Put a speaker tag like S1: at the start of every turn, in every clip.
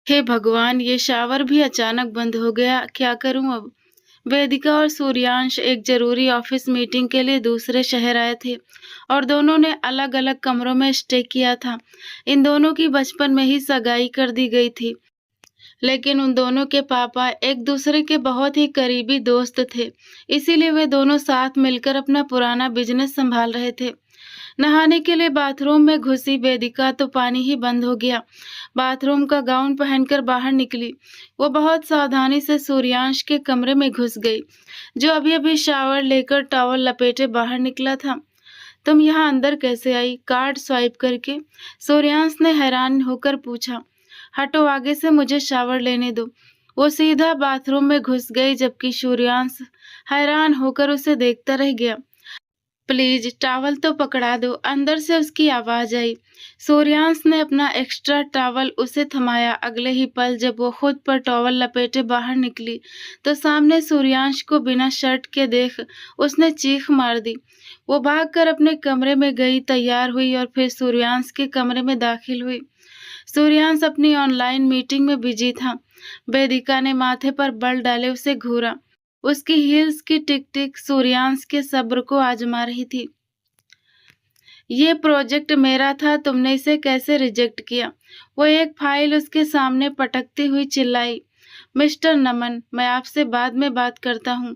S1: हे भगवान! ये शावर भी अचानक बंद हो गया, क्या करूँ अब? वेदिका और सूर्यांश एक जरूरी ऑफिस मीटिंग के लिए दूसरे शहर आए थे और दोनों ने अलग-अलग कमरों में स्टे किया था। इन दोनों की बचपन में ही सगाई कर दी गई थी, लेकिन उन दोनों के पापा एक दूसरे के बहुत ही करीबी दोस्त थे, इसीलिए वे दोनों साथ मिलकर अपना पुराना बिजनेस संभाल रहे थे। नहाने के लिए बाथरूम में घुसी वेदिका तो पानी ही बंद हो गया। बाथरूम का गाउन पहनकर बाहर निकली। वो बहुत सावधानी से सूर्यांश के कमरे में घुस गई, जो अभी-अभी शावर लेकर टॉवल लपेटे बाहर निकला था। तुम यहाँ अंदर कैसे आई? कार्ड स्वाइप करके सूर्यांश ने हैरान होकर पूछा। हटो आगे से, मुझे शावर लेने दो। वो सीधा बाथरूम में घुस गई, जबकि सूर्यांश हैरान होकर उसे देखता रह गया। प्लीज टॉवल तो पकड़ा दो, अंदर से उसकी आवाज आई। सूर्यांश ने अपना एक्स्ट्रा टॉवल उसे थमाया। अगले ही पल जब वो खुद पर टॉवल लपेटे बाहर निकली, तो सामने सूर्यांश को बिना शर्ट के देख उसने चीख मार दी। वो भागकर अपने कमरे में गई, तैयार हुई और फिर सूर्यांश के कमरे में दाखिल हुई। सूर्यांश अपनी ऑनलाइन मीटिंग में बिजी था। वेदिका ने माथे पर बल डाले उसे घूरा। उसकी हील्स की टिक-टिक सूर्यांश के सब्र को आजमा रही थी। ये प्रोजेक्ट मेरा था, तुमने इसे कैसे रिजेक्ट किया? वो एक फाइल उसके सामने पटकती हुई चिल्लाई। मिस्टर नमन, मैं आपसे बाद में बात करता हूँ।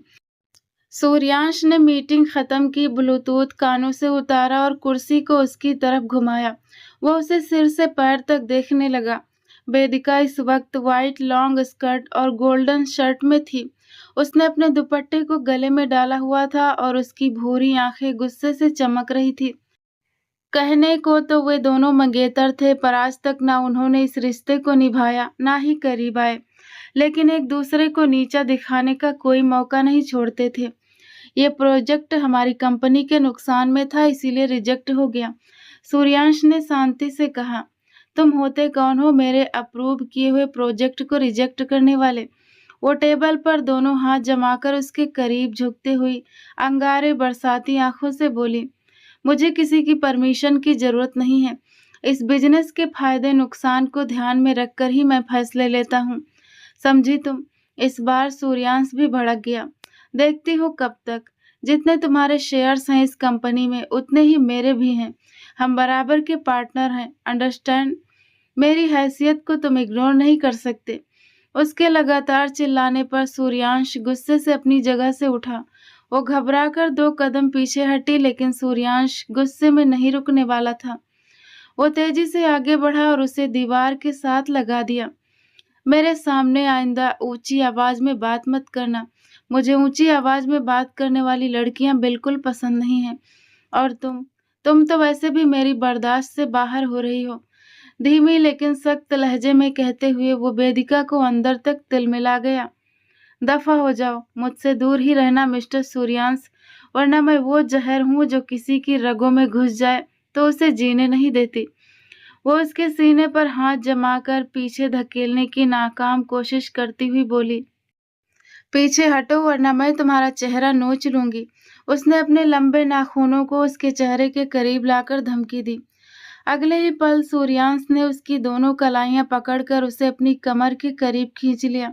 S1: सूर्यांश ने मीटिंग खत्म की, ब्लूटूथ कानों से उतारा और कुर्सी को उसकी तरफ घुमाया। वो उसे सिर से पैर तक देखने लगा। वेदिका इस वक्त व्हाइट लॉन्ग स्कर्ट और गोल्डन शर्ट में थी। उसने अपने दुपट्टे को गले में डाला हुआ था और उसकी भूरी आंखें गुस्से से चमक रही थी। कहने को तो वे दोनों मंगेतर थे, पर आज तक ना उन्होंने इस रिश्ते को निभाया, ना ही करीब आए, लेकिन एक दूसरे को नीचा दिखाने का कोई मौका नहीं छोड़ते थे। ये प्रोजेक्ट हमारी कंपनी के नुकसान में था, इसीलिए रिजेक्ट हो गया। सूर्यांश ने शांति से कहा। तुम होते कौन हो मेरे अप्रूव किए हुए प्रोजेक्ट को रिजेक्ट करने वाले? वो टेबल पर दोनों हाथ जमाकर उसके करीब झुकते हुई अंगारे बरसाती आंखों से बोली, मुझे किसी की परमिशन की जरूरत नहीं है। इस बिजनेस के फायदे नुकसान को ध्यान में रखकर ही मैं फैसले लेता हूँ, समझी तुम? इस बार सूर्यांश भी भड़क गया। देखती हूँ कब तक। जितने तुम्हारे शेयर्स हैं इस कंपनी में, उतने ही मेरे भी हैं। हम बराबर के पार्टनर हैं, अंडरस्टैंड? मेरी हैसियत को तुम इग्नोर नहीं कर सकते। उसके लगातार चिल्लाने पर सूर्यांश गुस्से से अपनी जगह से उठा। वो घबराकर 2 कदम पीछे हटी, लेकिन सूर्यांश गुस्से में नहीं रुकने वाला था। वो तेजी से आगे बढ़ा और उसे दीवार के साथ लगा दिया। मेरे सामने आइंदा ऊंची आवाज में बात मत करना। मुझे ऊंची आवाज में बात करने वाली लड़कियां बिल्कुल पसंद नहीं हैं। और तुम तो वैसे भी मेरी बर्दाश्त से बाहर हो रही हो। धीमी लेकिन सख्त लहजे में कहते हुए वो वेदिका को अंदर तक तिलमिला गया। दफा हो जाओ, मुझसे दूर ही रहना मिस्टर सूर्यांश, वरना मैं वो जहर हूँ जो किसी की रगों में घुस जाए तो उसे जीने नहीं देती। वो उसके सीने पर हाथ जमाकर पीछे धकेलने की नाकाम कोशिश करती हुई बोली, पीछे हटो वरना मैं तुम्हारा चेहरा नोच लूंगी। उसने अपने लंबे नाखूनों को उसके चेहरे के करीब लाकर धमकी दी। अगले ही पल सूर्यांश ने उसकी दोनों कलाइयां पकड़कर उसे अपनी कमर के करीब खींच लिया।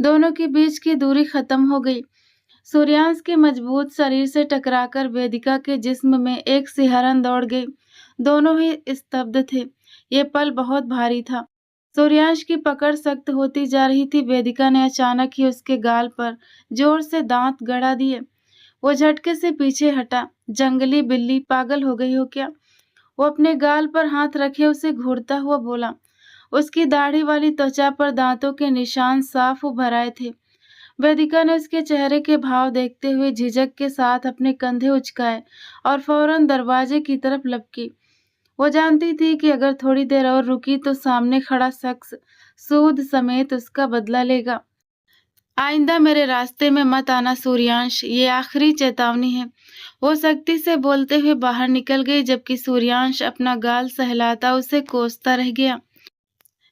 S1: दोनों के बीच की दूरी खत्म हो गई। सूर्यांश के मजबूत शरीर से टकराकर वेदिका के जिस्म में एक सिहरन दौड़ गई। दोनों ही स्तब्ध थे। ये पल बहुत भारी था। सूर्यांश की पकड़ सख्त होती जा रही थी। वेदिका ने अचानक ही उसके गाल पर जोर से दांत गड़ा दिए। वो झटके से पीछे हटा। जंगली बिल्ली, पागल हो गई हो क्या? वो अपने गाल पर हाथ रखे उसे घूरता हुआ बोला। उसकी दाढ़ी वाली त्वचा पर दांतों के निशान साफ उभर आए थे। वेदिका ने उसके चेहरे के भाव देखते हुए झिझक के साथ अपने कंधे उचकाए और फौरन दरवाजे की तरफ लपकी। वो जानती थी कि अगर थोड़ी देर और रुकी तो सामने खड़ा शख्स सूद समेत उसका बदला लेगा। आइंदा मेरे रास्ते में मत आना सूर्यांश, ये आखिरी चेतावनी है। वो सख्ती से बोलते हुए बाहर निकल गई, जबकि सूर्यांश अपना गाल सहलाता उसे कोसता रह गया।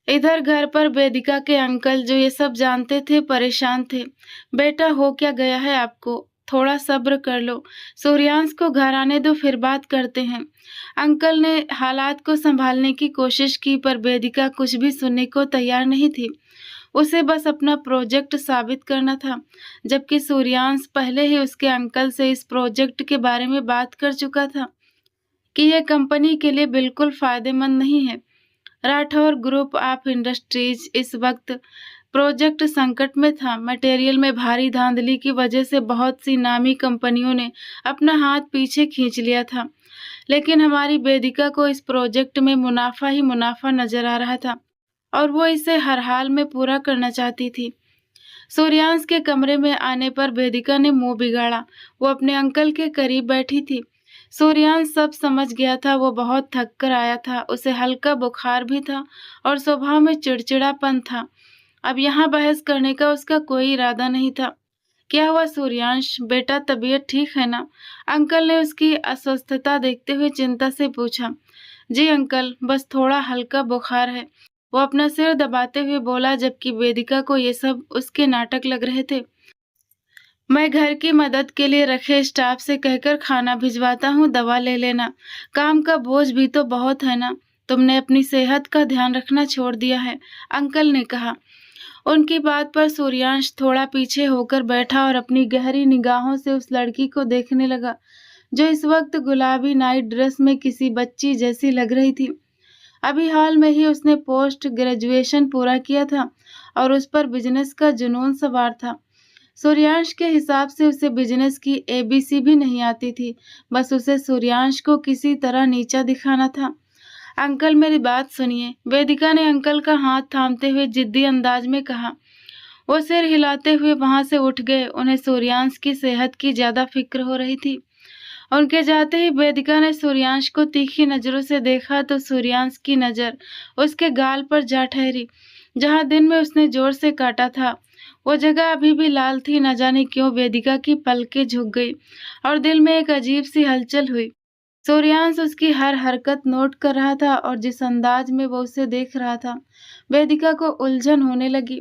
S1: इधर घर पर वेदिका के अंकल, जो ये सब जानते थे, परेशान थे। बेटा, हो क्या गया है आपको? थोड़ा सब्र कर लो, सूर्यांश को घर आने दो, फिर बात करते हैं। अंकल ने हालात को संभालने की कोशिश की, पर वेदिका कुछ भी सुनने को तैयार नहीं थी। उसे बस अपना प्रोजेक्ट साबित करना था, जबकि सूर्यांश पहले ही उसके अंकल से इस प्रोजेक्ट के बारे में बात कर चुका था कि यह कंपनी के लिए बिल्कुल फायदेमंद नहीं है। राठौर ग्रुप ऑफ इंडस्ट्रीज इस वक्त प्रोजेक्ट संकट में था। मटेरियल में भारी धांधली की वजह से बहुत सी नामी कंपनियों ने अपना हाथ पीछे खींच लिया था, लेकिन हमारी वेदिका को इस प्रोजेक्ट में मुनाफा ही मुनाफा नजर आ रहा था और वो इसे हर हाल में पूरा करना चाहती थी। सूर्यांश के कमरे में आने पर वेदिका ने मुंह बिगाड़ा। वो अपने अंकल के करीब बैठी थी। सूर्यांश सब समझ गया था। वो बहुत थक कर आया था, उसे हल्का बुखार भी था और स्वभाव में चिड़चिड़ापन था। अब यहाँ बहस करने का उसका कोई इरादा नहीं था। क्या हुआ सूर्यांश, बेटा तबीयत ठीक है ना? अंकल ने उसकी अस्वस्थता देखते हुए चिंता से पूछा। जी अंकल, बस थोड़ा हल्का बुखार है, वो अपना सिर दबाते हुए बोला, जबकि वेदिका को ये सब उसके नाटक लग रहे थे। मैं घर की मदद के लिए रखे स्टाफ से कहकर खाना भिजवाता हूँ, दवा ले लेना। काम का बोझ भी तो बहुत है ना, तुमने अपनी सेहत का ध्यान रखना छोड़ दिया है, अंकल ने कहा। उनकी बात पर सूर्यांश थोड़ा पीछे होकर बैठा और अपनी गहरी निगाहों से उस लड़की को देखने लगा, जो इस वक्त गुलाबी नाइट ड्रेस में किसी बच्ची जैसी लग रही थी। अभी हाल में ही उसने पोस्ट ग्रेजुएशन पूरा किया था और उस पर बिजनेस का जुनून सवार था। सूर्यांश के हिसाब से उसे बिजनेस की एबीसी भी नहीं आती थी, बस उसे सूर्यांश को किसी तरह नीचा दिखाना था। अंकल मेरी बात सुनिए, वेदिका ने अंकल का हाथ थामते हुए जिद्दी अंदाज में कहा। वो सिर हिलाते हुए वहां से उठ गए। उन्हें सूर्यांश की सेहत की ज्यादा फिक्र हो रही थी। उनके जाते ही वेदिका ने सूर्यांश को तीखी नजरों से देखा तो सूर्यांश की नजर उसके गाल पर जा ठहरी, जहां दिन में उसने जोर से काटा था। वो जगह अभी भी लाल थी। न जाने क्यों वेदिका की पलकें झुक गई और दिल में एक अजीब सी हलचल हुई। सूर्यांश उसकी हर हरकत नोट कर रहा था और जिस अंदाज में वो उसे देख रहा था, वेदिका को उलझन होने लगी।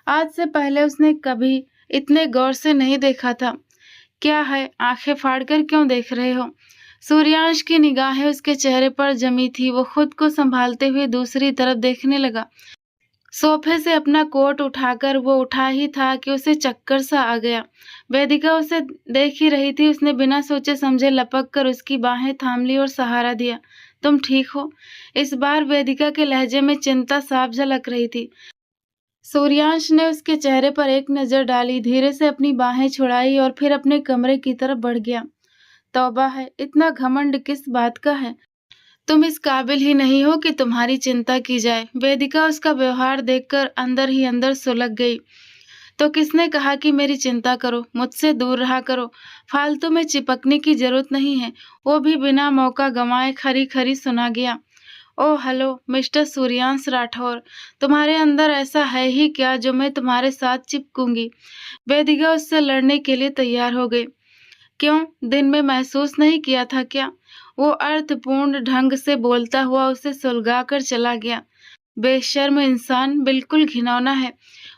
S1: आज से पहले उसने कभी इतने गौर से नहीं देखा था। क्या है, आंखें फाड़कर क्यों देख रहे हो? सूर्यांश की निगाहें उसके चेहरे पर जमी थी। वो खुद को संभालते हुए दूसरी तरफ देखने लगा। सोफे से अपना कोट उठाकर वो उठा ही था कि उसे चक्कर सा आ गया। वेदिका उसे देख ही रही थी। उसने बिना सोचे समझे लपक कर उसकी बाहें थाम ली और सहारा दिया। तुम ठीक हो? इस बार वेदिका के लहजे में चिंता साफ झलक रही थी। सूर्यांश ने उसके चेहरे पर एक नजर डाली, धीरे से अपनी बाहें छुड़ाई और फिर अपने कमरे की तरफ बढ़ गया। तौबा है, इतना घमंड किस बात का है? तुम इस काबिल ही नहीं हो कि तुम्हारी चिंता की जाए। वेदिका उसका व्यवहार देखकर अंदर ही अंदर सुलग गई। तो किसने कहा कि मेरी चिंता करो? मुझसे दूर रहा करो, फालतू में चिपकने की जरूरत नहीं है। वो भी बिना मौका गंवाए खरी खरी सुना गया। Oh hello mister Suryansh Rathore, तुम्हारे अंदर ऐसा है ही क्या जो मैं तुम्हारे साथ चिपकूंगी? वेदिका उससे लड़ने के लिए तैयार हो गई। क्यों, दिन में महसूस नहीं किया था क्या? वो अर्थपूर्ण ढंग से बोलता हुआ उसे सुलगाकर चला गया। बेशर्म इंसान, बिल्कुल घिनौना है।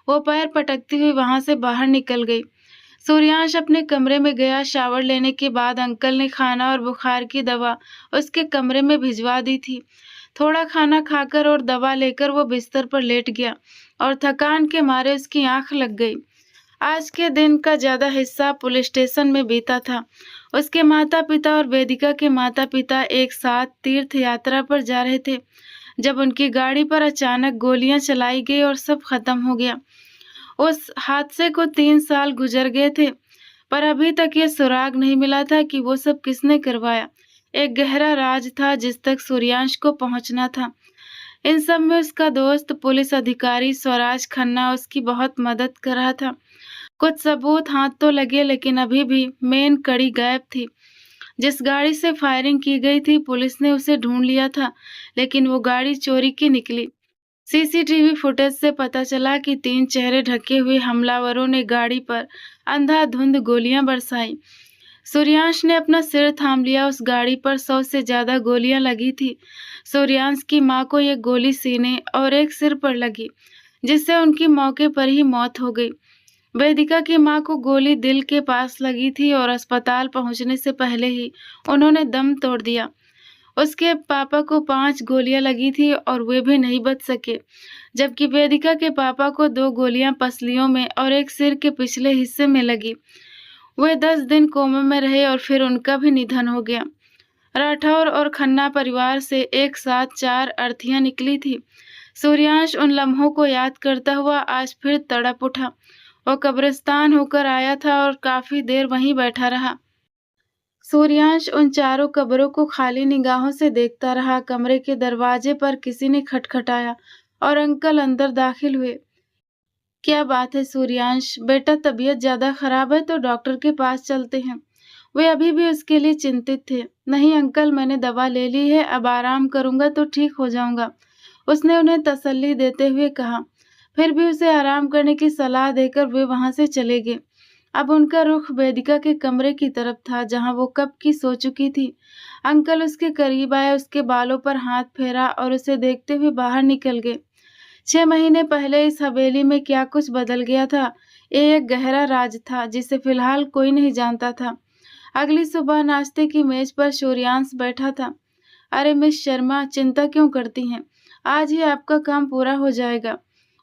S1: वो पैर पटकती हुई वहां से बाहर निकल गई। सूर्यांश अपने कमरे में गया। शावर लेने के बाद अंकल ने खाना और बुखार की दवा उसके कमरे में भिजवा दी थी। थोड़ा खाना खाकर और दवा लेकर वो बिस्तर पर लेट गया और थकान के मारे उसकी आंख लग गई। आज के दिन का ज्यादा हिस्सा पुलिस स्टेशन में बीता था। उसके माता पिता और वेदिका के माता पिता एक साथ तीर्थ यात्रा पर जा रहे थे जब उनकी गाड़ी पर अचानक गोलियां चलाई गई और सब खत्म हो गया। उस हादसे को 3 साल गुजर गए थे, पर अभी तक ये सुराग नहीं मिला था कि वो सब किसने करवाया। एक गहरा राज था जिस तक सूर्यांश को पहुंचना था। इन सब में उसका दोस्त पुलिस अधिकारी स्वराज खन्ना उसकी बहुत मदद कर रहा था। कुछ सबूत हाथ तो लगे, लेकिन अभी भी मेन कड़ी गायब थी। जिस गाड़ी से फायरिंग की गई थी पुलिस ने उसे ढूंढ लिया था, लेकिन वो गाड़ी चोरी की निकली। सीसीटीवी फुटेज से पता चला कि 3 चेहरे ढके हुए हमलावरों ने गाड़ी पर अंधाधुंध गोलियां बरसाई। सूर्यांश ने अपना सिर थाम लिया। उस गाड़ी पर 100 से ज्यादा गोलियां लगी थी। सूर्यांश की मां को एक गोली सीने और एक सिर पर लगी, जिससे उनकी मौके पर ही मौत हो गई। वेदिका की माँ को गोली दिल के पास लगी थी और अस्पताल पहुंचने से पहले ही उन्होंने दम तोड़ दिया। उसके पापा को 5 गोलियां लगी थी और वे भी नहीं बच सके, जबकि वेदिका के पापा को 2 गोलियां पसलियों में और एक सिर के पिछले हिस्से में लगी। वे 10 दिन कोमा में रहे और फिर उनका भी निधन हो गया। राठौर और खन्ना परिवार से एक साथ 4 अर्थियां निकली थी। सूर्यांश उन लम्हों को याद करता हुआ आज फिर तड़प उठा। वो कब्रिस्तान होकर आया था और काफी देर वहीं बैठा रहा। सूर्यांश उन चारों कब्रों को खाली निगाहों से देखता रहा। कमरे के दरवाजे पर किसी ने खटखटाया और अंकल अंदर दाखिल हुए। क्या बात है सूर्यांश, बेटा तबीयत ज्यादा खराब है तो डॉक्टर के पास चलते हैं। वे अभी भी उसके लिए चिंतित थे। नहीं अंकल, मैंने दवा ले ली है, अब आराम करूंगा तो ठीक हो जाऊंगा, उसने उन्हें तसल्ली देते हुए कहा। फिर भी उसे आराम करने की सलाह देकर वे वहां से चले गए। अब उनका रुख वेदिका के कमरे की तरफ था, जहां वो कब की सो चुकी थी। अंकल उसके करीब आए, उसके बालों पर हाथ फेरा और उसे देखते हुए बाहर निकल गए। 6 महीने पहले इस हवेली में क्या कुछ बदल गया था, ये एक गहरा राज था जिसे फिलहाल कोई नहीं जानता था। अगली सुबह नाश्ते की मेज पर सूर्यांश बैठा था। अरे मिस शर्मा, चिंता क्यों करती हैं? आज ही आपका काम पूरा हो जाएगा।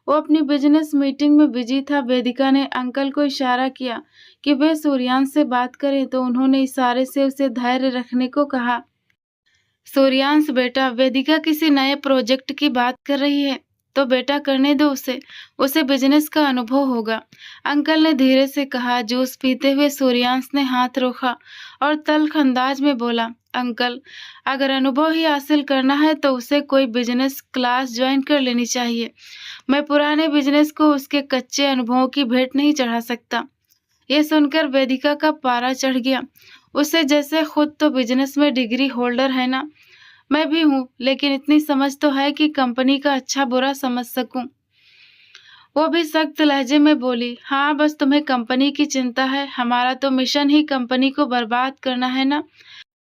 S1: वो अपनी बिजनेस मीटिंग में बिजी था। वेदिका ने अंकल को इशारा किया कि वे सूर्यांश से बात करें तो उन्होंने इशारे से उसे धैर्य रखने को कहा। सूर्यांश बेटा, वेदिका किसी नए प्रोजेक्ट की बात कर रही है तो बेटा करने दो उसे, बिजनेस का अनुभव होगा, अंकल ने धीरे से कहा। जूस पीते हुए सूर्यांश ने हाथ रोका और तल्ख अंदाज में बोला, अंकल, अगर अनुभव ही हासिल करना है तो उसे कोई बिजनेस क्लास ज्वाइन कर लेनी चाहिए। मैं पुराने बिजनेस को उसके कच्चे अनुभवों की भेंट नहीं चढ़ा सकता। ये सुनकर वेदिका का पारा चढ़ गया। उसे जैसे खुद तो बिजनेस में डिग्री होल्डर है ना। मैं भी हूँ, लेकिन इतनी समझ तो है कि कंपनी का अच्छा बुरा समझ सकूं। वो भी सख्त लहजे में बोली, हाँ बस तुम्हें कंपनी की चिंता है, हमारा तो मिशन ही कंपनी को बर्बाद करना है ना।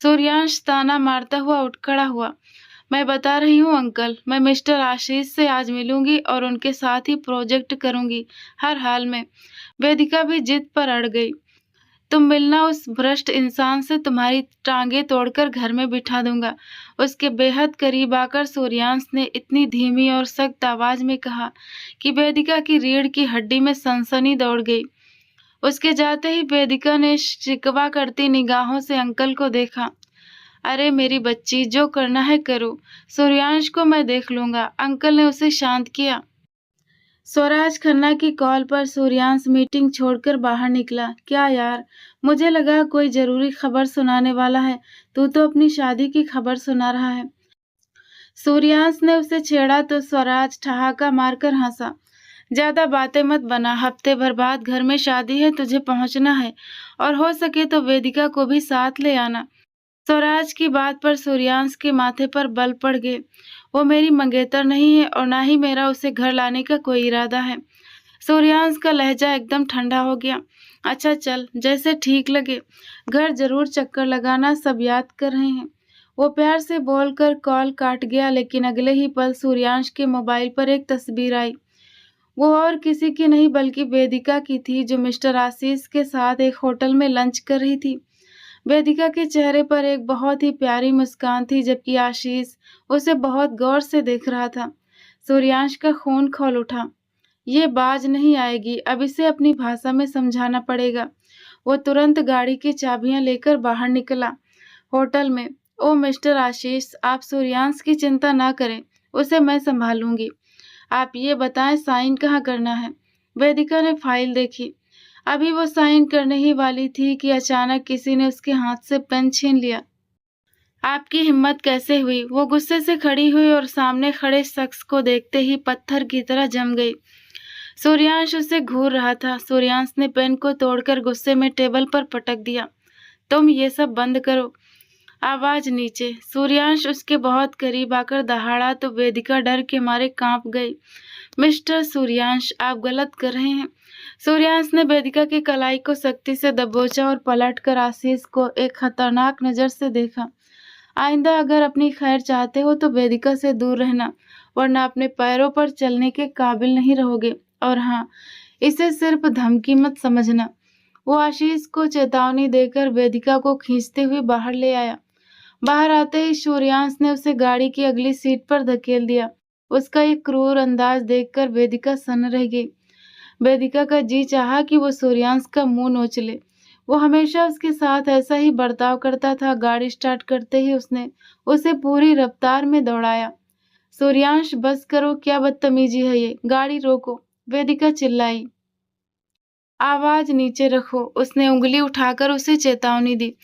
S1: सूर्यांश ताना मारता हुआ उठ खड़ा हुआ। मैं बता रही हूँ अंकल, मैं मिस्टर आशीष से आज मिलूंगी और उनके साथ ही प्रोजेक्ट करूंगी, हर हाल में। वेदिका भी जिद पर अड़ गई। तुम मिलना उस भ्रष्ट इंसान से, तुम्हारी टांगे तोड़कर घर में बिठा दूंगा। उसके बेहद करीब आकर सूर्यांश ने इतनी धीमी और सख्त आवाज में कहा कि वेदिका की रीढ़ की हड्डी में सनसनी दौड़ गई। उसके जाते ही वेदिका ने शिकवा करती निगाहों से अंकल को देखा। अरे मेरी बच्ची, जो करना है करो, सूर्यांश को मैं देख लूंगा, अंकल ने उसे शांत किया। स्वराज खन्ना की कॉल पर सूर्यांश मीटिंग छोड़कर बाहर निकला। क्या यार, मुझे लगा कोई जरूरी खबर सुनाने वाला है, तू तो अपनी शादी की खबर सुना रहा है। सूर्यांश ने उसे छेड़ा तो स्वराज ठहाका मारकर हंसा। ज्यादा बातें मत बना, हफ्ते भर बाद घर में शादी है, तुझे पहुंचना है और हो सके तो वेदिका को भी साथ ले आना। स्वराज की बात पर सूर्यांश के माथे पर बल पड़ गए। वो मेरी मंगेतर नहीं है और ना ही मेरा उसे घर लाने का कोई इरादा है। सूर्यांश का लहजा एकदम ठंडा हो गया। अच्छा चल, जैसे ठीक लगे, घर जरूर चक्कर लगाना, सब याद कर रहे हैं। वो प्यार से बोलकर कॉल काट गया, लेकिन अगले ही पल सूर्यांश के मोबाइल पर एक तस्वीर आई। वो और किसी की नहीं बल्कि वेदिका की थी, जो मिस्टर आशीष के साथ एक होटल में लंच कर रही थी। वेदिका के चेहरे पर एक बहुत ही प्यारी मुस्कान थी, जबकि आशीष उसे बहुत गौर से देख रहा था। सूर्यांश का खून खौल उठा। ये बाज नहीं आएगी, अब इसे अपनी भाषा में समझाना पड़ेगा। वो तुरंत गाड़ी की चाबियां लेकर बाहर निकला। होटल में, ओ मिस्टर आशीष, आप सूर्यांश की चिंता ना करें, उसे मैं संभालूंगी। आप ये बताएं साइन कहाँ करना है? वेदिका ने फाइल देखी। अभी वो साइन करने ही वाली थी कि अचानक किसी ने उसके हाथ से पेन छीन लिया। आपकी हिम्मत कैसे हुई? वो गुस्से से खड़ी हुई और सामने खड़े शख्स को देखते ही पत्थर की तरह जम गई। सूर्यांश उसे घूर रहा था। सूर्यांश ने पेन को तोड़कर गुस्से में टेबल पर पटक दिया। तुम ये सब बंद करो। आवाज नीचे। सूर्यांश उसके बहुत करीब आकर दहाड़ा तो वेदिका डर के मारे कांप गई। मिस्टर सूर्यांश, आप गलत कर रहे हैं। सूर्यांश ने वेदिका की कलाई को सख्ती से दबोचा और पलटकर आशीष को एक खतरनाक नजर से देखा। आइंदा अगर अपनी खैर चाहते हो तो वेदिका से दूर रहना, वरना अपने पैरों पर चलने के काबिल नहीं रहोगे। और हाँ, इसे सिर्फ धमकी मत समझना। वो आशीष को चेतावनी देकर वेदिका को खींचते हुए बाहर ले आया। बाहर आते ही सूर्यांश ने उसे गाड़ी की अगली सीट पर धकेल दिया। उसका ये क्रूर अंदाज देखकर वेदिका सन्न रह गई। वेदिका का जी चाहा कि वो सूर्यांश का मुंह नोच ले। वो हमेशा उसके साथ ऐसा ही बर्ताव करता था। गाड़ी स्टार्ट करते ही उसने उसे पूरी रफ्तार में दौड़ाया। सूर्यांश, बस करो, क्या बदतमीजी है ये, गाड़ी रोको, वेदिका चिल्लाई। आवाज नीचे रखो, उसने उंगली उठाकर उसे चेतावनी दी।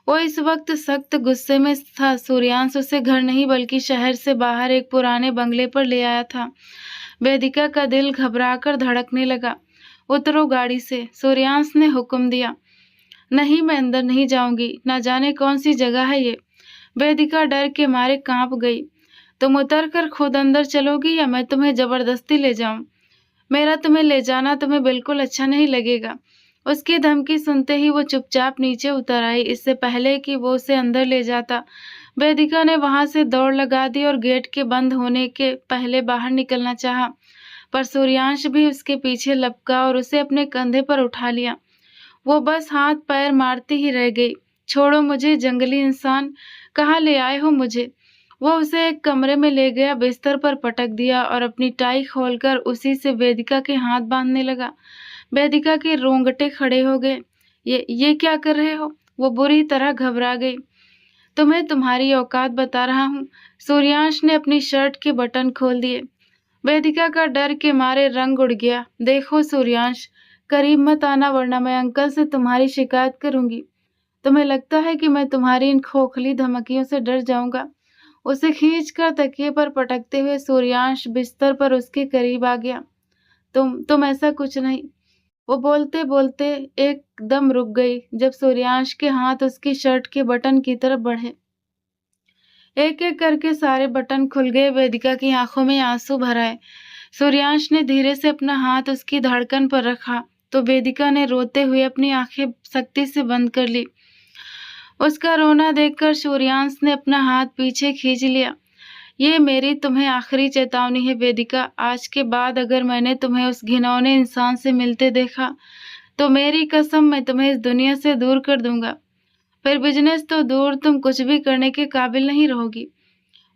S1: वो इस वक्त सख्त गुस्से में था। सूर्यांश उसे घर नहीं बल्कि शहर से बाहर एक पुराने बंगले पर ले आया था। वेदिका का दिल घबराकर धड़कने लगा। उतरो गाड़ी से, सूर्यांश ने हुक्म दिया। नहीं, मैं अंदर नहीं जाऊंगी, न जाने कौन सी जगह है ये। वेदिका डर के मारे कांप गई। तुम उतर कर खुद अंदर चलोगी या मैं तुम्हें जबरदस्ती ले जाऊं? मेरा तुम्हें ले जाना तुम्हें बिल्कुल अच्छा नहीं लगेगा। उसकी धमकी सुनते ही वो चुपचाप नीचे उतर आई। इससे पहले कि वो उसे अंदर ले जाता, वेदिका ने वहां से दौड़ लगा दी और गेट के बंद होने के पहले बाहर निकलना चाहा, पर सूर्यांश भी उसके पीछे लपका और उसे अपने कंधे पर उठा लिया। वो बस हाथ पैर मारती ही रह गई। छोड़ो मुझे, जंगली इंसान, कहाँ ले आए हो मुझे? वो उसे एक कमरे में ले गया, बिस्तर पर पटक दिया और अपनी टाई खोलकर उसी से वेदिका के हाथ बांधने लगा। वेदिका के रोंगटे खड़े हो गए। ये क्या कर रहे हो? वो बुरी तरह घबरा गई। तुम्हें तुम्हारी औकात बता रहा हूँ। सूर्यांश ने अपनी शर्ट के बटन खोल दिए। वेदिका का डर के मारे रंग उड़ गया। देखो सूर्यांश, करीब मत आना वरना मैं अंकल से तुम्हारी शिकायत करूंगी। तुम्हें लगता है कि मैं तुम्हारी इन खोखली धमकियों से डर जाऊंगा? उसे खींचकर तकिए पर पटकते हुए सूर्यांश बिस्तर पर उसके करीब आ गया। तुम ऐसा कुछ नहीं। वो बोलते बोलते एकदम रुक गई जब सूर्यांश के हाथ उसकी शर्ट के बटन की तरफ बढ़े। एक एक करके सारे बटन खुल गए। वेदिका की आंखों में आंसू भर आए। सूर्यांश ने धीरे से अपना हाथ उसकी धड़कन पर रखा तो वेदिका ने रोते हुए अपनी आंखें सख्ती से बंद कर ली। उसका रोना देखकर सूर्यांश ने अपना हाथ पीछे खींच लिया। ये मेरी तुम्हें आखिरी चेतावनी है वेदिका। आज के बाद अगर मैंने तुम्हें उस घिनौने इंसान से मिलते देखा तो मेरी कसम मैं तुम्हें इस दुनिया से दूर कर दूंगा। फिर बिजनेस तो दूर, तुम कुछ भी करने के काबिल नहीं रहोगी।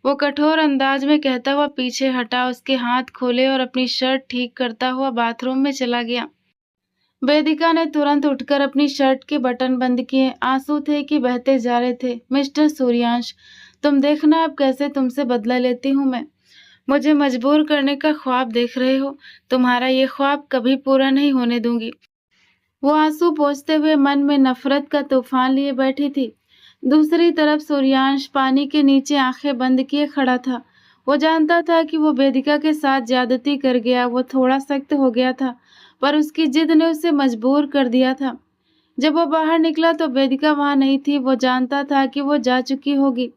S1: वो कठोर अंदाज में कहता हुआ पीछे हटा, उसके हाथ खोले और अपनी शर्ट ठीक करता हुआ बाथरूम में चला गया। वेदिका ने तुरंत उठकर अपनी शर्ट के बटन बंद किए। आंसू थे कि बहते जा रहे थे। मिस्टर सूर्यांश, तुम देखना अब कैसे तुमसे बदला लेती हूँ मैं। मुझे मजबूर करने का ख्वाब देख रहे हो, तुम्हारा ये ख्वाब कभी पूरा नहीं होने दूंगी। वो आंसू पोंछते हुए मन में नफरत का तूफान लिए बैठी थी। दूसरी तरफ सूर्यांश पानी के नीचे आंखें बंद किए खड़ा था। वो जानता था कि वो वेदिका के साथ ज्यादती कर गया। वो थोड़ा सख्त हो गया था, पर उसकी जिद ने उसे मजबूर कर दिया था। जब वो बाहर निकला तो वेदिका वहां नहीं थी। वो जानता था कि वो जा चुकी होगी,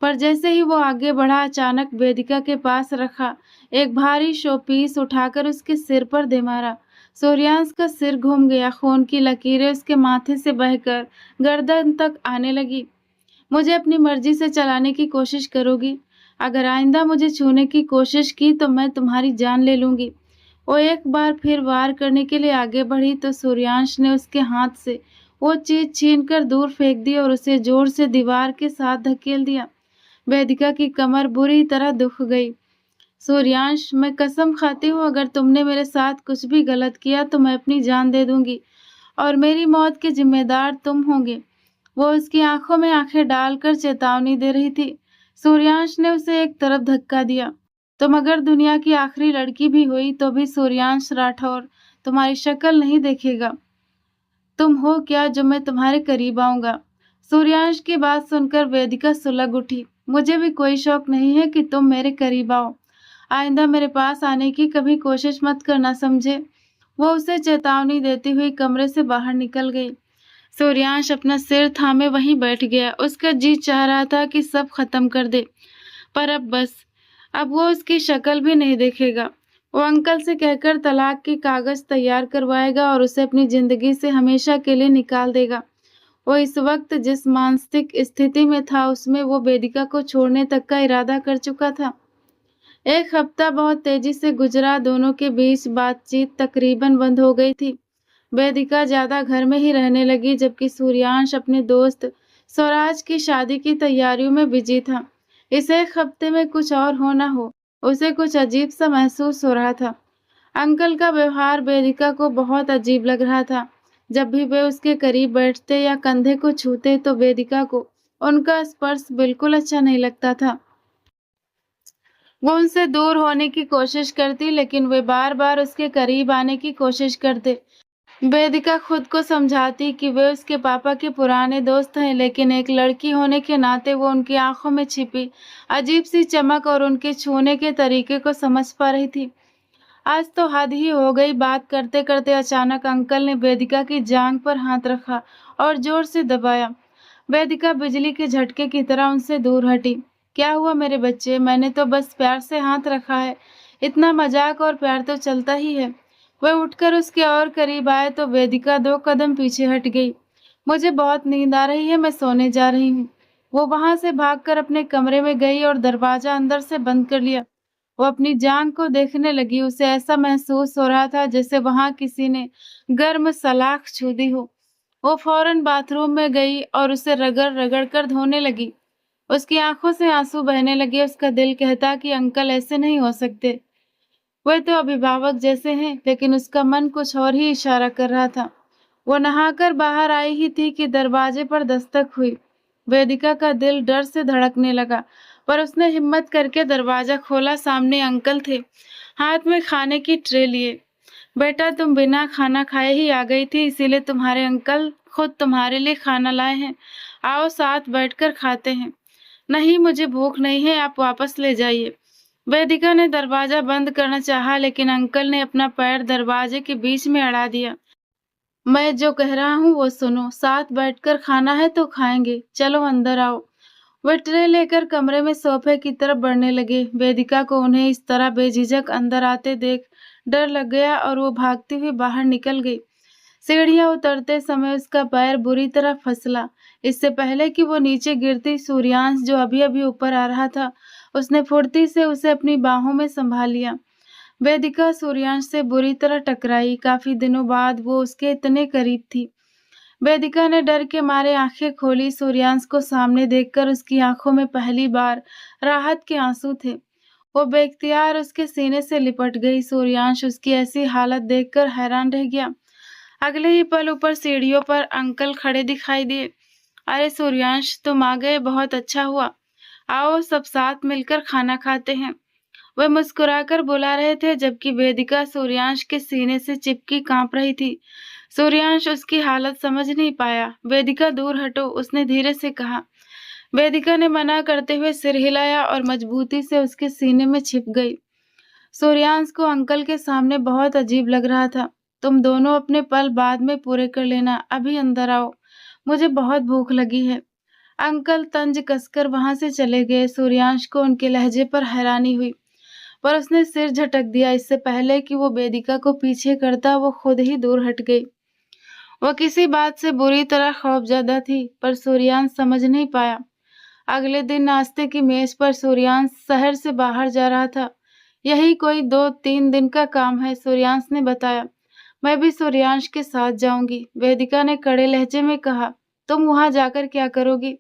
S1: पर जैसे ही वो आगे बढ़ा, अचानक वेदिका के पास रखा एक भारी शोपीस उठाकर उसके सिर पर दे मारा। सूर्यांश का सिर घूम गया। खून की लकीरें उसके माथे से बहकर गर्दन तक आने लगी। मुझे अपनी मर्जी से चलाने की कोशिश करोगी? अगर आइंदा मुझे छूने की कोशिश की तो मैं तुम्हारी जान ले लूंगी। वो एक बार फिर वार करने के लिए आगे बढ़ी तो सूर्यांश ने उसके हाथ से वो चीज छीनकर दूर फेंक दी और उसे जोर से दीवार के साथ धकेल दिया। वेदिका की कमर बुरी तरह दुख गई। सूर्यांश, मैं कसम खाती हूँ अगर तुमने मेरे साथ कुछ भी गलत किया तो मैं अपनी जान दे दूंगी और मेरी मौत के जिम्मेदार तुम होंगे। वो उसकी आंखों में आंखें डालकर चेतावनी दे रही थी। सूर्यांश ने उसे एक तरफ धक्का दिया। तुम अगर दुनिया की आखिरी लड़की भी हुई तो भी सूर्यांश राठौर तुम्हारी शक्ल नहीं देखेगा। तुम हो क्या जो मैं तुम्हारे करीब आऊंगा? सूर्यांश की बात सुनकर वेदिका सुलग उठी। मुझे भी कोई शौक नहीं है कि तुम मेरे करीब आओ। आइंदा मेरे पास आने की कभी कोशिश मत करना, समझे? वो उसे चेतावनी देती हुई कमरे से बाहर निकल गई। सूर्यांश अपना सिर थामे वहीं बैठ गया। उसका जी चाह रहा था कि सब खत्म कर दे, पर अब बस, अब वो उसकी शक्ल भी नहीं देखेगा। वो अंकल से कहकर तलाक के कागज तैयार करवाएगा और उसे अपनी जिंदगी से हमेशा के लिए निकाल देगा। वो इस वक्त जिस मानसिक स्थिति में था उसमें वो वेदिका को छोड़ने तक का इरादा कर चुका था। एक हफ्ता बहुत तेजी से गुजरा, दोनों के बीच बातचीत तकरीबन बंद हो गई थी। वेदिका ज्यादा घर में ही रहने लगी, जबकि सूर्यांश अपने दोस्त स्वराज की शादी की तैयारियों में बिजी था। इस एक हफ्ते में कुछ और हो ना हो, उसे कुछ अजीब सा महसूस हो रहा था। अंकल का व्यवहार वेदिका को बहुत अजीब लग रहा था। जब भी वे उसके करीब बैठते या कंधे को छूते तो वेदिका को उनका स्पर्श बिल्कुल अच्छा नहीं लगता था। वो उनसे दूर होने की कोशिश करती, लेकिन वे बार-बार उसके करीब आने की कोशिश करते। वेदिका खुद को समझाती कि वे उसके पापा के पुराने दोस्त हैं, लेकिन एक लड़की होने के नाते वो उनकी आंखों में छिपी अजीब-सी चमक और उनके छूने के तरीके को समझ पा रही थी। आज तो हद ही हो गई। बात करते-करते अचानक अंकल ने वेदिका की जांघ पर हाथ रखा और जोर से दबाया। वेदिका बिजली के झटके की तरह उनसे दूर हटी। क्या हुआ मेरे बच्चे? मैंने तो बस प्यार से हाथ रखा है। इतना मजाक और प्यार तो चलता ही है। वह उठकर उसके और करीब आए तो वेदिका 2 कदम पीछे हट गई। मुझे बहुत नींद आ रही है, मैं सोने जा रही हूँ। वो वहां से भागकर अपने कमरे में गई और दरवाजा अंदर से बंद कर लिया। वो अपनी जांघ को देखने लगी। उसे ऐसा महसूस हो रहा था जैसे वहां किसी ने गर्म सलाख छू दी हो। वो फौरन बाथरूम में गई और उसे रगड़-रगड़ कर धोने लगी। उसकी आंखों से आंसू बहने लगे। उसका दिल कहता कि अंकल ऐसे नहीं हो सकते। वे तो अभिभावक जैसे हैं, लेकिन उसका मन कुछ और ही इशारा कर रहा था। वो नहाकर बाहर आई ही थी कि दरवाजे पर दस्तक हुई। वेदिका का दिल डर से धड़कने लगा, पर उसने हिम्मत करके दरवाजा खोला। सामने अंकल थे, हाथ में खाने की ट्रे लिए। बेटा, तुम बिना खाना खाए ही आ गई थी, इसीलिए तुम्हारे अंकल खुद तुम्हारे लिए खाना लाए हैं। आओ साथ बैठकर खाते हैं। नहीं, मुझे भूख नहीं है, आप वापस ले जाइए। वेदिका ने दरवाजा बंद करना चाहा, लेकिन अंकल ने अपना पैर दरवाजे के बीच में अड़ा दिया। मैं जो कह रहा हूँ वो सुनो, साथ बैठकर खाना है तो खाएंगे, चलो अंदर आओ। वह ट्रे लेकर कमरे में सोफे की तरफ बढ़ने लगे। वेदिका को उन्हें इस तरह बेझिझक अंदर आते देख डर लग गया और वो भागती हुई बाहर निकल गई। सीढ़ियां उतरते समय उसका पैर बुरी तरह फिसला। इससे पहले कि वो नीचे गिरती, सूर्यांश जो अभी अभी ऊपर आ रहा था, उसने फुर्ती से उसे अपनी बाहों में संभाल लिया। वेदिका सूर्यांश से बुरी तरह टकराई। काफी दिनों बाद वो उसके इतने करीब थी। वेदिका ने डर के मारे आंखें खोली। सूर्यांश को सामने देखकर उसकी आंखों में पहली बार राहत के आंसू थे। वो बेख्तियार उसके सीने से लिपट गई। सूर्यांश उसकी ऐसी हालत देखकर हैरान रह गया। अगले ही पल ऊपर सीढ़ियों पर अंकल खड़े दिखाई दिए। अरे सूर्यांश, तुम आ गए, बहुत अच्छा हुआ। आओ सब साथ मिलकर खाना खाते हैं। वह मुस्कुराकर बुला रहे थे, जबकि वेदिका सूर्यांश के सीने से चिपकी कांप रही थी। सूर्यांश उसकी हालत समझ नहीं पाया। वेदिका दूर हटो, उसने धीरे से कहा। वेदिका ने मना करते हुए सिर हिलाया और मजबूती से उसके सीने में छिप गई। सूर्यांश को अंकल के सामने बहुत अजीब लग रहा था। तुम दोनों अपने पल बाद में पूरे कर लेना, अभी अंदर आओ, मुझे बहुत भूख लगी है। अंकल तंज कसकर वहां से चले गए। सूर्यांश को उनके लहजे पर हैरानी हुई, पर उसने सिर झटक दिया। इससे पहले कि वो वेदिका को पीछे करता, वो खुद ही दूर हट गई। वो किसी बात से बुरी तरह खौफजदा थी, पर सूर्यांश समझ नहीं पाया। अगले दिन नाश्ते की मेज पर सूर्यांश शहर से बाहर जा रहा था। यही कोई 2-3 दिन का काम है, सूर्यांश ने बताया। मैं भी सूर्यांश के साथ जाऊंगी, वेदिका ने कड़े लहजे में कहा। तुम वहां जाकर क्या करोगी?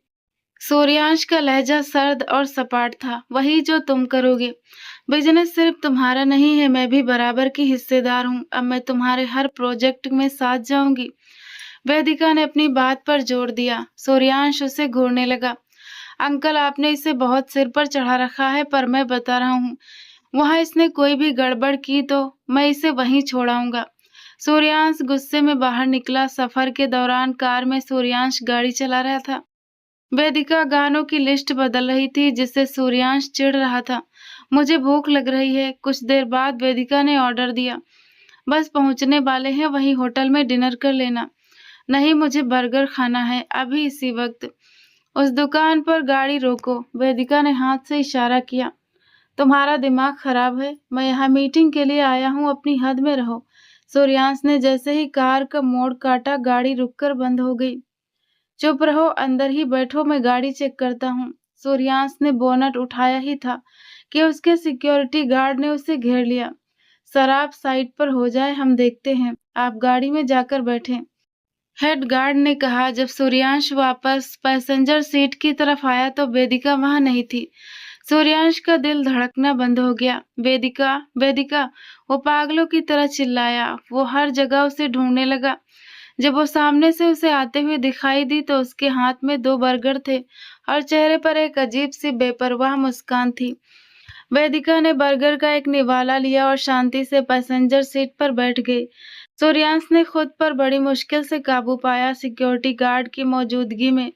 S1: सूर्यांश का लहजा सर्द और सपाट था। वही जो तुम करोगे। बिजनेस सिर्फ तुम्हारा नहीं है, मैं भी बराबर की हिस्सेदार हूँ। अब मैं तुम्हारे हर प्रोजेक्ट में साथ जाऊंगी। वेदिका ने अपनी बात पर जोर दिया। सूर्यांश उसे घूरने लगा। अंकल, आपने इसे बहुत सिर पर चढ़ा रखा है, पर मैं बता रहा हूँ, वहां इसने कोई भी गड़बड़ की तो मैं इसे वहीं छोड़ाऊंगा। सूर्यांश गुस्से में बाहर निकला। सफर के दौरान कार में सूर्यांश गाड़ी चला रहा था। वेदिका गानों की लिस्ट बदल रही थी, जिससे सूर्यांश चिढ़ रहा था। मुझे भूख लग रही है। कुछ देर बाद वेदिका ने ऑर्डर दिया। बस पहुंचने वाले हैं, वहीं होटल में डिनर कर लेना। नहीं, मुझे बर्गर खाना है, अभी इसी वक्त। उस दुकान पर गाड़ी रोको। वेदिका ने हाथ से इशारा किया। तुम्हारा दिमाग खराब है? मैं यहाँ मीटिंग के लिए आया हूँ, अपनी हद में रहो। सूर्यांश ने जैसे ही कार का मोड़ काटा, गाड़ी रुककर बंद हो गई। चुप रहो, अंदर ही बैठो, मैं गाड़ी चेक करता हूँ। सूर्यांश ने बोनट उठाया ही था कि उसके सिक्योरिटी गार्ड ने उसे घेर लिया। सर आप साइड पर हो जाए, हम देखते हैं। आप गाड़ी में जाकर बैठें। हेड गार्ड ने कहा। जब सूर्यांश वापस पैसेंजर सीट की तरफ आया तो वेदिका वहां नहीं थी। सूर्यांश का दिल धड़कना बंद हो गया। वेदिका, वेदिका, वो पागलों की तरह चिल्लाया। वो हर जगह उसे ढूंढने लगा। जब वो सामने से उसे आते हुए दिखाई दी तो उसके हाथ में 2 बर्गर थे और चेहरे पर एक अजीब सी बेपरवाह मुस्कान थी। वेदिका ने बर्गर का एक निवाला लिया और शांति से पैसेंजर सीट पर बैठ गई। सूर्यांश ने खुद पर बड़ी मुश्किल से काबू पाया। सिक्योरिटी गार्ड की मौजूदगी में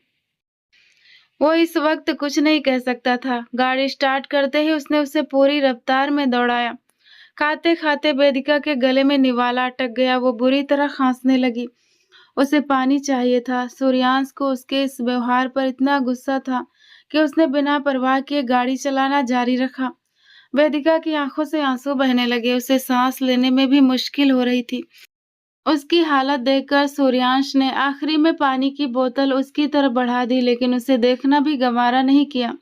S1: वो इस वक्त कुछ नहीं कह सकता था। गाड़ी स्टार्ट करते ही उसने उसे पूरी रफ्तार में दौड़ाया। खाते खाते वेदिका के गले में निवाला अटक गया। वो बुरी तरह खांसने लगी। उसे पानी चाहिए था। सूर्यांश को उसके इस व्यवहार पर इतना गुस्सा था कि उसने बिना परवाह किए गाड़ी चलाना जारी रखा। वेदिका की आंखों से आंसू बहने लगे। उसे सांस लेने में भी मुश्किल हो रही थी। उसकी हालत देखकर सूर्यांश ने आखिरी में पानी की बोतल उसकी तरफ बढ़ा दी, लेकिन उसे देखना भी गवारा नहीं किया।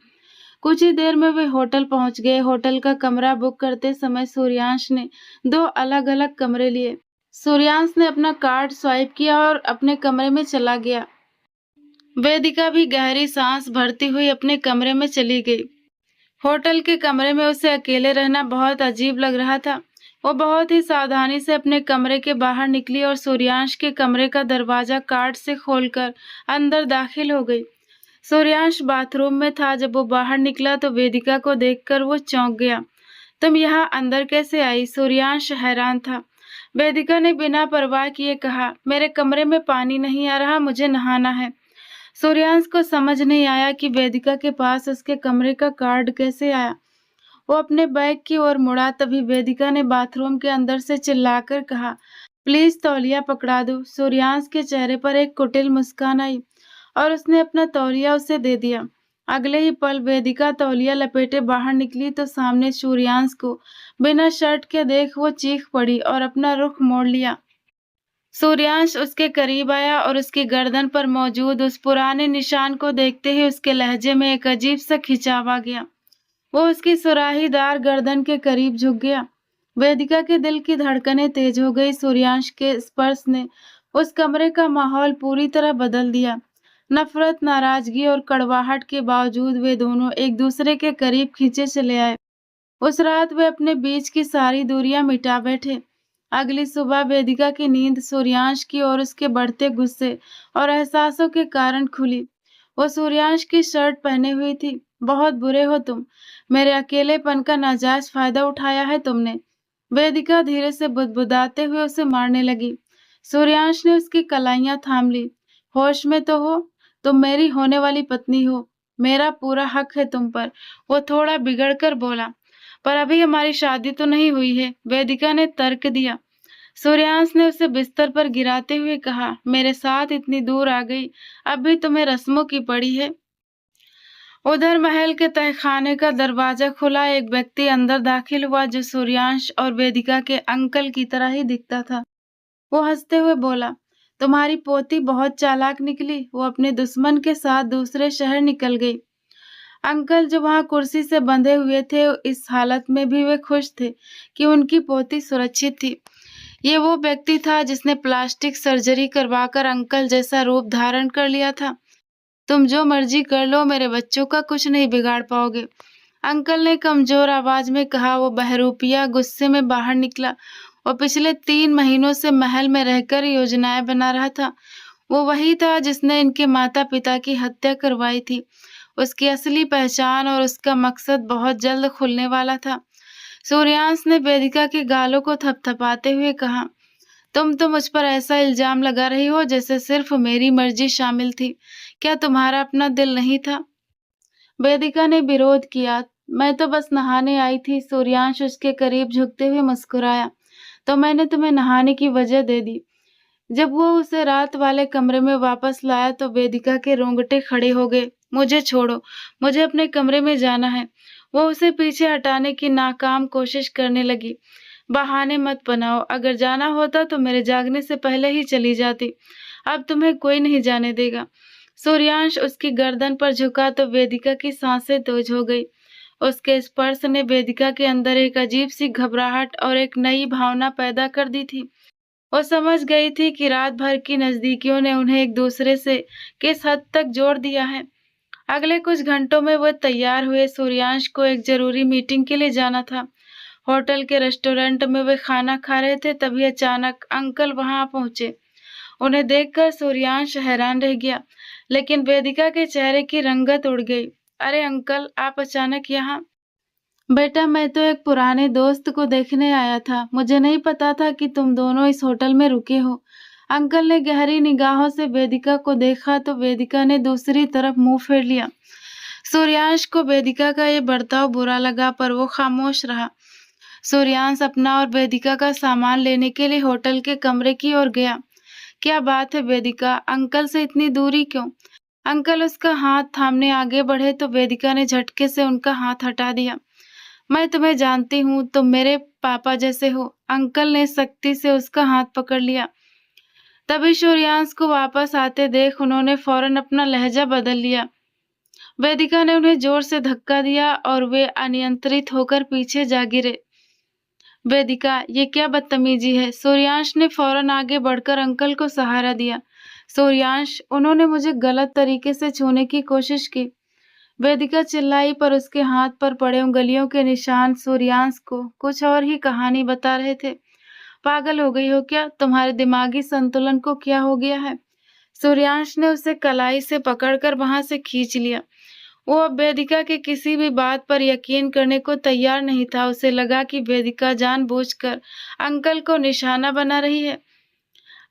S1: कुछ ही देर में वे होटल पहुंच गए। होटल का कमरा बुक करते समय सूर्यांश ने 2 अलग-अलग कमरे लिए। सूर्यांश ने अपना कार्ड स्वाइप किया और अपने कमरे में चला गया। वेदिका भी गहरी सांस भरती हुई अपने कमरे में चली गई। होटल के कमरे में उसे अकेले रहना बहुत अजीब लग रहा था। वो बहुत ही सावधानी से अपने कमरे के बाहर निकली और सूर्यांश के कमरे का दरवाजा कार्ड से खोलकर अंदर दाखिल हो गई। सूर्यांश बाथरूम में था। जब वो बाहर निकला तो वेदिका को देखकर वो चौंक गया। तुम यहाँ अंदर कैसे आई? सूर्यांश हैरान था। वेदिका ने बिना परवाह किए कहा, मेरे कमरे में पानी नहीं आ रहा, मुझे नहाना है। सूर्यांश को समझ नहीं आया कि वेदिका के पास उसके कमरे का कार्ड कैसे आया। वो अपने बैग की ओर मुड़ा, तभी वेदिका ने बाथरूम के अंदर से चिल्लाकर कहा, प्लीज तौलिया पकड़ा दो। सूर्यांश के चेहरे पर एक कुटिल मुस्कान आई और उसने अपना तौलिया उसे दे दिया। अगले ही पल वेदिका तौलिया लपेटे बाहर निकली तो सामने सूर्यांश को बिना शर्ट के देख वो चीख पड़ी और अपना रुख मोड़ लिया। सूर्यांश उसके करीब आया और उसकी गर्दन पर मौजूद उस पुराने निशान को देखते ही उसके लहजे में एक अजीब सा खिंचाव आ गया। वो उसकी सुराहीदार गर्दन के करीब झुक गया। वेदिका के दिल की धड़कनें तेज हो गई। सूर्यांश के स्पर्श ने उस कमरे का माहौल पूरी तरह बदल दिया। नफरत, नाराजगी और कड़वाहट के बावजूद वे दोनों एक दूसरे के करीब खींचे चले आए। उस रात वे अपने बीच की सारी दूरियां मिटा बैठे। अगली सुबह वेदिका की नींद सूर्यांश की और उसके बढ़ते गुस्से और एहसासों के कारण खुली। वो सूर्यांश की शर्ट पहने हुई थी। बहुत बुरे हो तुम, मेरे अकेलेपन का नाजायज फायदा उठाया है तुमने। वेदिका धीरे से बुदबुदाते हुए उसे मारने लगी। सूर्यांश ने उसकी कलाइयां थाम ली। होश में तो हो, तुम मेरी होने वाली पत्नी हो, मेरा पूरा हक है तुम पर। वो थोड़ा बिगड़ कर बोला, पर अभी हमारी शादी तो नहीं हुई है, वेदिका ने तर्क दिया। सूर्यांश ने उसे बिस्तर पर गिराते हुए कहा, मेरे साथ इतनी दूर आ गई, अब भी तुम्हें रस्मों की पड़ी है। उधर महल के तहखाने का दरवाजा खुला। एक व्यक्ति अंदर दाखिल हुआ जो सूर्यांश और वेदिका के अंकल की तरह ही दिखता था। वो हंसते हुए बोला, तुम्हारी पोती बहुत चालाक निकली। वो अपने दुश्मन के साथ दूसरे शहर निकल गई। अंकल जो वहां कुर्सी से बंधे हुए थे, इस हालत में भी वे खुश थे कि उनकी पोती सुरक्षित थी। ये वो व्यक्ति था जिसने प्लास्टिक सर्जरी करवाकर अंकल जैसा रूप धारण कर लिया था। तुम जो मर्जी कर लो, मेरे बच्चों का कुछ नहीं बिगाड़ पाओगे, अंकल ने कमजोर आवाज में कहा। वो बहरूपिया गुस्से में बाहर निकला। वो पिछले 3 महीनों से महल में रहकर योजनाएं बना रहा था। वो वही था जिसने इनके माता पिता की हत्या करवाई थी। उसकी असली पहचान और उसका मकसद बहुत जल्द खुलने वाला था। सूर्यांश ने वेदिका के गालों को थपथपाते हुए कहा, तुम तो मुझ पर ऐसा इल्जाम लगा रही हो जैसे सिर्फ मेरी मर्जी शामिल थी। क्या तुम्हारा अपना दिल नहीं था? वेदिका ने विरोध किया। मैं तो बस नहाने आई थी। सूर्यांश उसके करीब झुकते हुए मुस्कुराया। तो मैंने तुम्हें नहाने की वजह दे दी। जब वो उसे रात वाले कमरे में वापस लाया तो वेदिका के रोंगटे खड़े हो गए। मुझे छोड़ो, मुझे अपने कमरे में जाना है। वो उसे पीछे हटाने की नाकाम कोशिश करने लगी। बहाने मत बनाओ, अगर जाना होता तो मेरे जागने से पहले ही चली जाती। अब तुम्हें कोई नहीं जाने देगा। सूर्यांश उसकी गर्दन पर झुका तो वेदिका की सांसें तेज हो गई। उसके स्पर्श ने वेदिका के अंदर एक अजीब सी घबराहट और एक नई भावना पैदा कर दी थी। वो समझ गई थी कि रात भर की नजदीकियों ने उन्हें एक दूसरे से किस हद तक जोड़ दिया है। अगले कुछ घंटों में वो तैयार हुए। सूर्यांश को एक जरूरी मीटिंग के लिए जाना था। होटल के रेस्टोरेंट में वे खाना खा रहे थे, तभी अचानक अंकल वहां पहुंचे। उन्हें देखकर सूर्यांश हैरान रह गया, लेकिन वेदिका के चेहरे की रंगत उड़ गई। अरे अंकल, आप अचानक यहाँ? बेटा, मैं तो एक पुराने दोस्त को देखने आया था। मुझे नहीं पता था कि तुम दोनों इस होटल में रुके हो। अंकल ने गहरी निगाहों से वेदिका को देखा तो वेदिका ने दूसरी तरफ मुंह फेर लिया। सूर्यांश को वेदिका का ये बर्ताव बुरा लगा, पर वो खामोश रहा। सूर्यांश अपना और वेदिका का सामान लेने के लिए होटल के कमरे की ओर गया। क्या बात है वेदिका, अंकल से इतनी दूरी क्यों? अंकल उसका हाथ थामने आगे बढ़े तो वेदिका ने झटके से उनका हाथ हटा दिया। मैं तुम्हें जानती हूँ, तुम मेरे पापा जैसे हो। अंकल ने सख्ती से उसका हाथ पकड़ लिया। तभी सूर्यांश को वापस आते देख उन्होंने फौरन अपना लहजा बदल लिया। वेदिका ने उन्हें जोर से धक्का दिया और वे अनियंत्रित होकर पीछे जा गिरे। वेदिका, ये क्या बदतमीजी है? सूर्यांश ने फौरन आगे बढ़कर अंकल को सहारा दिया। सूर्यांश, उन्होंने मुझे गलत तरीके से छूने की कोशिश की। वेदिका चिल्लाई, पर उसके हाथ पर पड़े उंगलियों के निशान सूर्यांश को कुछ और ही कहानी बता रहे थे। पागल हो गई हो क्या? तुम्हारे दिमागी संतुलन को क्या हो गया है? सूर्यांश ने उसे कलाई से पकड़कर वहां से खींच लिया। वो अब वेदिका की किसी भी बात पर यकीन करने को तैयार नहीं था। उसे लगा कि वेदिका जानबूझकर अंकल को निशाना बना रही है।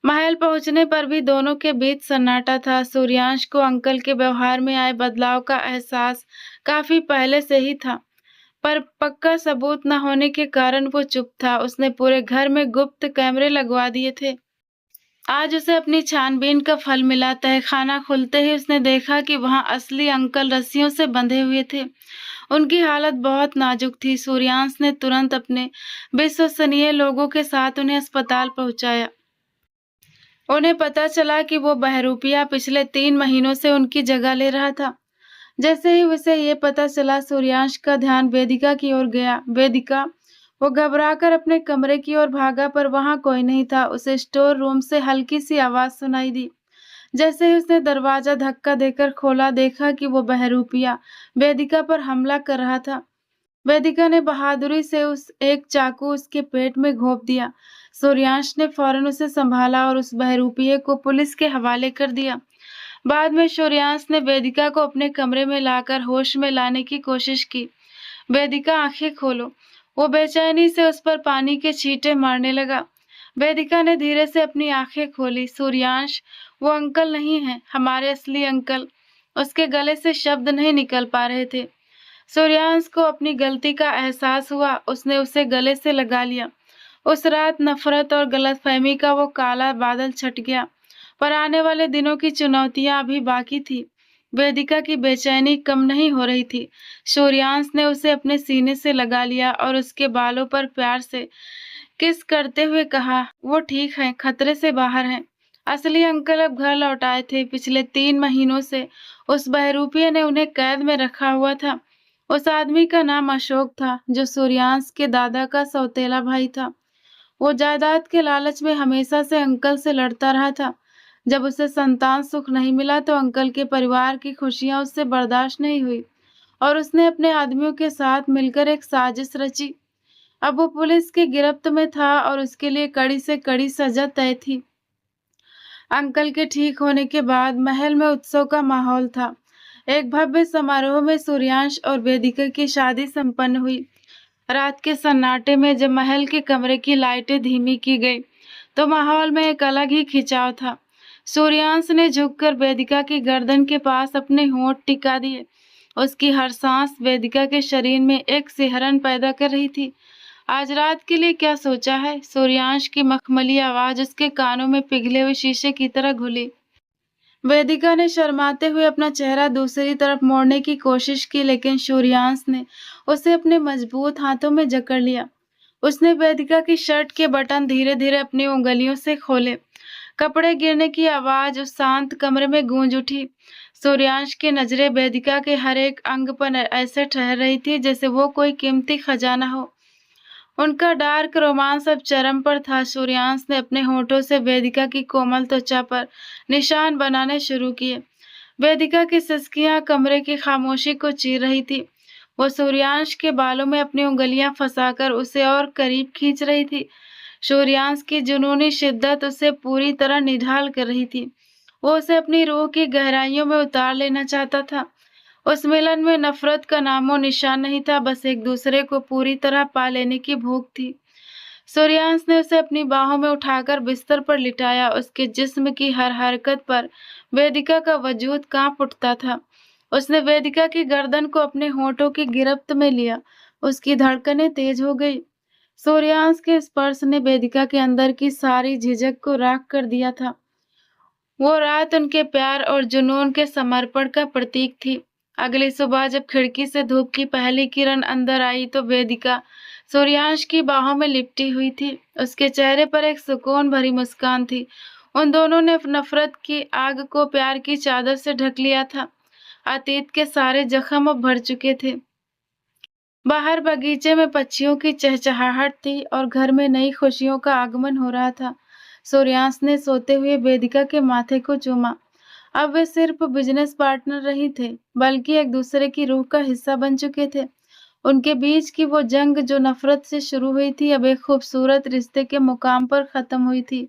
S1: महल पहुंचने पर भी दोनों के बीच सन्नाटा था। सूर्यांश को अंकल के व्यवहार में आए बदलाव का एहसास काफी पहले से ही था, पर पक्का सबूत न होने के कारण वो चुप था। उसने पूरे घर में गुप्त कैमरे लगवा दिए थे। आज उसे अपनी छानबीन का फल मिला। तहखाना खुलते ही उसने देखा कि वहां असली अंकल रस्सियों से बंधे हुए थे। उनकी हालत बहुत नाजुक थी। सूर्यांश ने तुरंत अपने विश्वसनीय लोगों के साथ उन्हें अस्पताल पहुंचाया। उन्हें पता चला कि वो बहरूपिया पिछले 3 महीनों से उनकी जगह ले रहा था। जैसे ही उसे ये पता चला, सूर्यांश का ध्यान वेदिका की ओर गया। वेदिका, वो घबराकर अपने कमरे की ओर भागा, पर वहां कोई नहीं था। उसे स्टोर रूम से हल्की सी आवाज सुनाई दी। जैसे ही उसने दरवाजा धक्का देकर खोला, देखा कि वो बहरूपिया वेदिका पर हमला कर रहा था। वेदिका ने बहादुरी से उस एक चाकू उसके पेट में घोंप दिया। सूर्यांश ने फौरन उसे संभाला और उस बहरूपिये को पुलिस के हवाले कर दिया। बाद में सूर्यांश ने वेदिका को अपने कमरे में लाकर होश में लाने की कोशिश की। वेदिका, आंखें खोलो। वो बेचैनी से उस पर पानी के छींटे मारने लगा। वेदिका ने धीरे से अपनी आंखें खोली। सूर्यांश, वो अंकल नहीं है, हमारे असली अंकल। उसके गले से शब्द नहीं निकल पा रहे थे। सूर्यांश को अपनी गलती का एहसास हुआ। उसने उसे गले से लगा लिया। उस रात नफरत और गलतफहमी का वो काला बादल छट गया, पर आने वाले दिनों की चुनौतियां अभी बाकी थी। वेदिका की बेचैनी कम नहीं हो रही थी। सूर्यांश ने उसे अपने सीने से लगा लिया और उसके बालों पर प्यार से किस करते हुए कहा, वो ठीक है, खतरे से बाहर है। असली अंकल अब घर लौट आए थे। पिछले 3 महीनों से उस बहरूपिये ने उन्हें कैद में रखा हुआ था। उस आदमी का नाम अशोक था, जो सूर्यांश के दादा का सौतेला भाई था। वो जायदाद के लालच में हमेशा से अंकल से लड़ता रहा था। जब उसे संतान सुख नहीं मिला तो अंकल के परिवार की खुशियां उससे बर्दाश्त नहीं हुई और उसने अपने आदमियों के साथ मिलकर एक साजिश रची। अब वो पुलिस की गिरफ्त में था और उसके लिए कड़ी से कड़ी सजा तय थी। अंकल के ठीक होने के बाद महल में उत्सव का माहौल था। एक भव्य समारोह में सूर्यांश और वेदिका की शादी संपन्न हुई। रात के सन्नाटे में जब महल के कमरे की लाइटें धीमी की गई तो माहौल में एक अलग ही खिंचाव था। सूर्यांश ने झुककर वेदिका की गर्दन के पास अपने होंठ टिका दिए। उसकी हर सांस वेदिका के शरीर में एक सिहरन पैदा कर रही थी। आज रात के लिए क्या सोचा है? सूर्यांश की मखमली आवाज उसके कानों में पिघले हुए शीशे की तरह घुली। वेदिका ने शर्माते हुए अपना चेहरा दूसरी तरफ मोड़ने की कोशिश की, लेकिन सूर्यांश ने उसे अपने मजबूत हाथों में जकड़ लिया। उसने वेदिका की शर्ट के बटन धीरे धीरे अपनी उंगलियों से खोले। कपड़े गिरने की आवाज उस शांत कमरे में गूंज उठी। सूर्यांश की नजरें वेदिका के हर एक अंग पर ऐसे ठहर रही थी जैसे वो कोई कीमती खजाना हो। उनका डार्क रोमांस अब चरम पर था। सूर्यांश ने अपने होठों से वेदिका की कोमल त्वचा पर निशान बनाने शुरू किए। वेदिका की सिसकियां कमरे की खामोशी को चीर रही थी। वो सूर्यांश के बालों में अपनी उंगलियां फंसाकर उसे और करीब खींच रही थी। सूर्यांश की जुनूनी शिद्दत उसे पूरी तरह निढाल कर रही थी। वो उसे अपनी रूह की गहराइयों में उतार लेना चाहता था। उस मिलन में नफरत का नामो निशान नहीं था, बस एक दूसरे को पूरी तरह पा लेने की भूख थी। सूर्यांश ने उसे अपनी बाहों में उठाकर बिस्तर पर लिटाया। उसके जिस्म की हर हरकत पर वेदिका का वजूद कांप उठता था। उसने वेदिका की गर्दन को अपने होठों की गिरफ्त में लिया। उसकी धड़कनें तेज हो गई। सूर्यांश के स्पर्श ने वेदिका के अंदर की सारी झिझक को राख कर दिया था। वो रात उनके प्यार और जुनून के समर्पण का प्रतीक थी। अगली सुबह जब खिड़की से धूप की पहली किरण अंदर आई तो वेदिका सूर्यांश की बाहों में लिपटी हुई थी। उसके चेहरे पर एक सुकून भरी मुस्कान थी। उन दोनों ने नफरत की आग को प्यार की चादर से ढक लिया था। अतीत के सारे जख्म अब भर चुके थे। बाहर बगीचे में पक्षियों की चहचहाहट थी और घर में नई खुशियों का आगमन हो रहा था। सूर्यांश ने सोते हुए वेदिका के माथे को चूमा। अब वे सिर्फ बिजनेस पार्टनर नहीं थे, बल्कि एक दूसरे की रूह का हिस्सा बन चुके थे। उनके बीच की वो जंग जो नफरत से शुरू हुई थी, अब एक खूबसूरत रिश्ते के मुकाम पर खत्म हुई थी।